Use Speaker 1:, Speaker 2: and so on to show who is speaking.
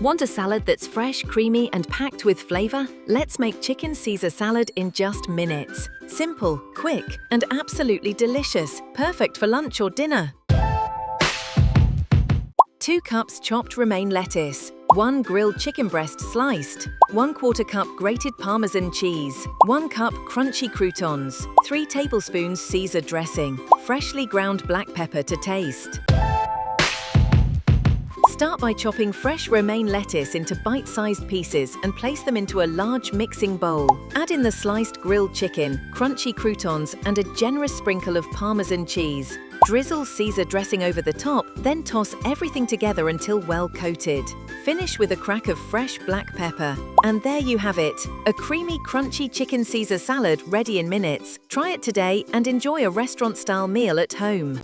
Speaker 1: Want a salad that's fresh, creamy, and packed with flavor? Let's make chicken Caesar salad in just minutes. Simple, quick, and absolutely delicious. Perfect for lunch or dinner. 2 cups chopped romaine lettuce, 1 grilled chicken breast sliced, 1/4 cup grated Parmesan cheese, 1 cup crunchy croutons, 3 tablespoons Caesar dressing, freshly ground black pepper to taste. Start by chopping fresh romaine lettuce into bite-sized pieces and place them into a large mixing bowl. Add in the sliced grilled chicken, crunchy croutons, and a generous sprinkle of Parmesan cheese. Drizzle Caesar dressing over the top, then toss everything together until well coated. Finish with a crack of fresh black pepper. And there you have it, a creamy, crunchy chicken Caesar salad ready in minutes. Try it today and enjoy a restaurant-style meal at home.